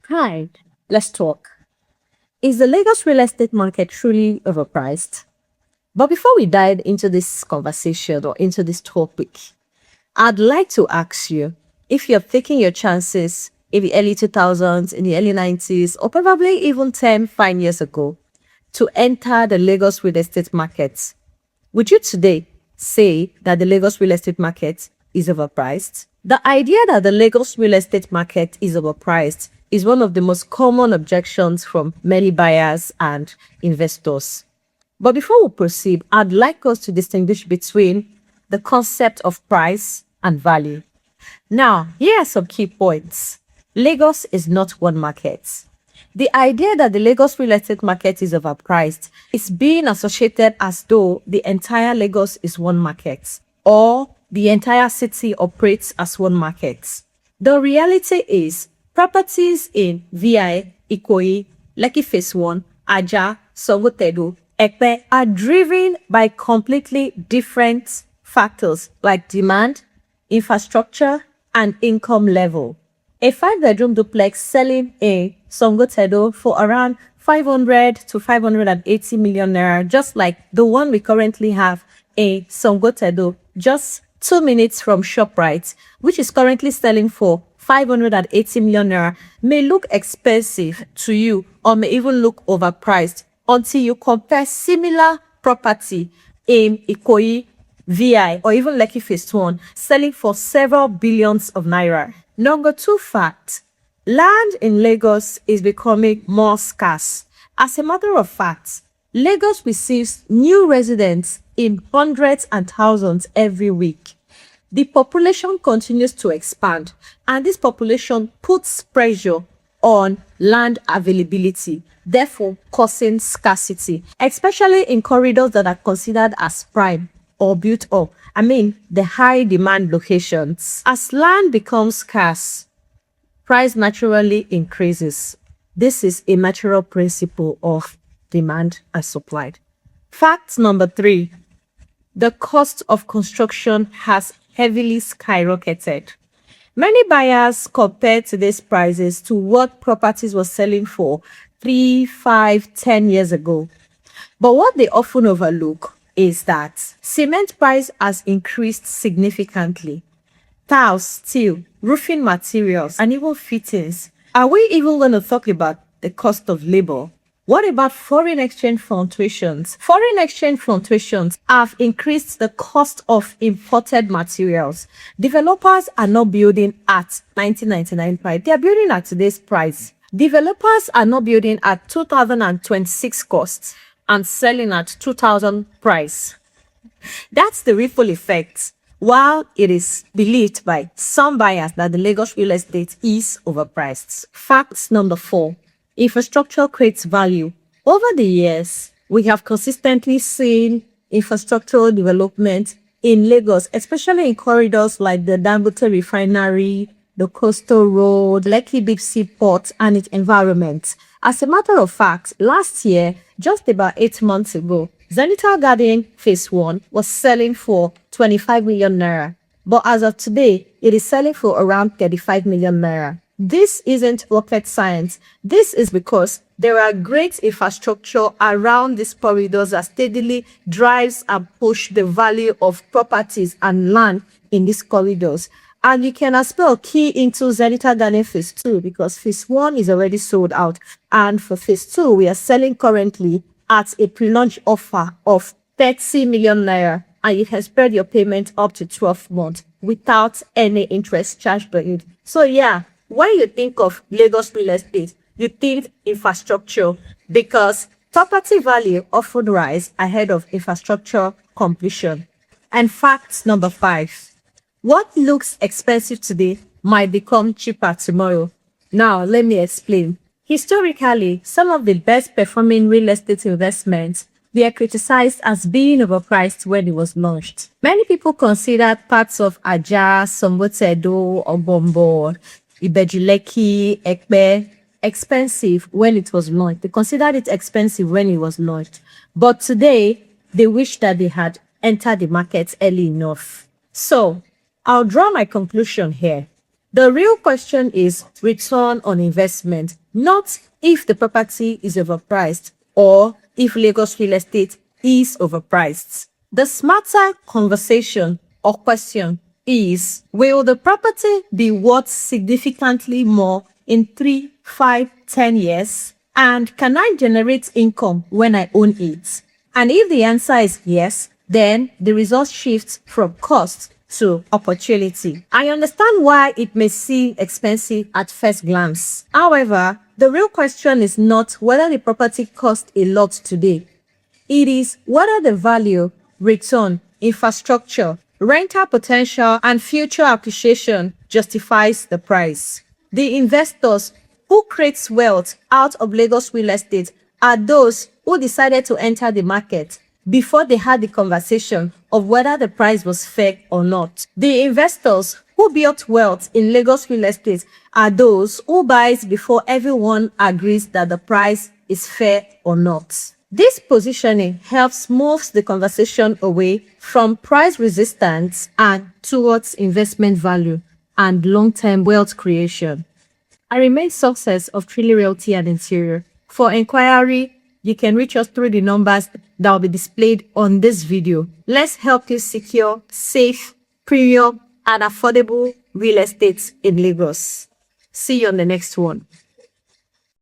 Hi, let's talk. Is the Lagos real estate market truly overpriced? But before we dive into this conversation or into this topic, I'd like to ask you if you're taking your chances in the early 2000s, in the early 90s, or probably even 10, 5 years ago to enter the Lagos real estate market, would you today say that the Lagos real estate market is overpriced? The idea that the Lagos real estate market is overpriced is one of the most common objections from many buyers and investors. But before we proceed, I'd like us to distinguish between the concept of price and value. Now, here are some key points. Lagos is not one market. The idea that the Lagos real estate market is overpriced is being associated as though the entire Lagos is one market or the entire city operates as one market. The reality is properties in VI, Ikoyi, Lekki Phase 1, Aja, Songotedo, Ekpe are driven by completely different factors like demand, infrastructure, and income level. A 5-bedroom duplex selling in Songotedo for around 500 to 580 million naira, just like the one we currently have in Songotedo, just 2 minutes from ShopRite, which is currently selling for 580 million naira, may look expensive to you or may even look overpriced until you compare similar property in Ikoyi, VI, or even Lekki Phase 1 selling for several billions of naira. Number two fact, land in Lagos is becoming more scarce. As a matter of fact, Lagos receives new residents in hundreds and thousands every week. The population continues to expand, and this population puts pressure on land availability, therefore causing scarcity, especially in corridors that are considered as prime or built up. The high demand locations. As land becomes scarce, price naturally increases. This is a natural principle of demand and supply. Fact number 3, the cost of construction has heavily skyrocketed. Many buyers compare today's prices to what properties were selling for 3, 5, 10 years ago. But what they often overlook is that cement price has increased significantly. Tiles, steel, roofing materials, and even fittings. Are we even going to talk about the cost of labor? What about foreign exchange fluctuations? Foreign exchange fluctuations have increased the cost of imported materials. Developers are not building at 1999 price. They are building at today's price. Developers are not building at 2026 costs and selling at 2000 price. That's the ripple effect. While it is believed by some buyers that the Lagos real estate is overpriced. Fact number 4, infrastructure creates value. Over the years, we have consistently seen infrastructural development in Lagos, especially in corridors like the Dangote Refinery, the Coastal Road, Lekki Deep Sea Port, and its environment. As a matter of fact, last year, just about 8 months ago, Zenithal Garden Phase 1 was selling for 25 million naira. But as of today, it is selling for around 35 million naira. This isn't rocket science. This is because there are great infrastructure around these corridors that steadily drives and push the value of properties and land in these corridors. And you can as well key into Zenithal Garden Phase 2 because Phase 1 is already sold out. And for Phase 2, we are selling currently at a pre-launch offer of 30 million naira. And you can spread your payment up to 12 months without any interest charged by it. So yeah, when you think of Lagos real estate, you think infrastructure because property value often rise ahead of infrastructure completion. And fact number 5, what looks expensive today might become cheaper tomorrow. Now, let me explain. Historically, some of the best performing real estate investments were criticized as being overpriced when it was launched. Many people considered parts of Aja, Sombotedo, Obombo, Ibejuleki, Ekpe expensive when it was launched. They considered it expensive when it was launched. But today, they wish that they had entered the market early enough. So, I'll draw my conclusion here. The real question is return on investment, not if the property is overpriced or if Lagos real estate is overpriced. The smarter conversation or question is, will the property be worth significantly more in 3, 5, 10 years? And can I generate income when I own it? And if the answer is yes, then the result shifts from cost to opportunity. I understand why it may seem expensive at first glance. However, the real question is not whether the property costs a lot today. It is whether the value, return, infrastructure, rental potential, and future appreciation justifies the price. The investors who create wealth out of Lagos real estate are those who decided to enter the market before they had the conversation of whether the price was fair or not. The investors who built wealth in Lagos real estate are those who buy before everyone agrees that the price is fair or not. This positioning helps move the conversation away from price resistance and towards investment value and long-term wealth creation. I remain Success of Treally Realty and Interior. For inquiry, you can reach us through the numbers that will be displayed on this video. Let's help you secure safe, premium, and affordable real estate in Lagos. See you on the next one.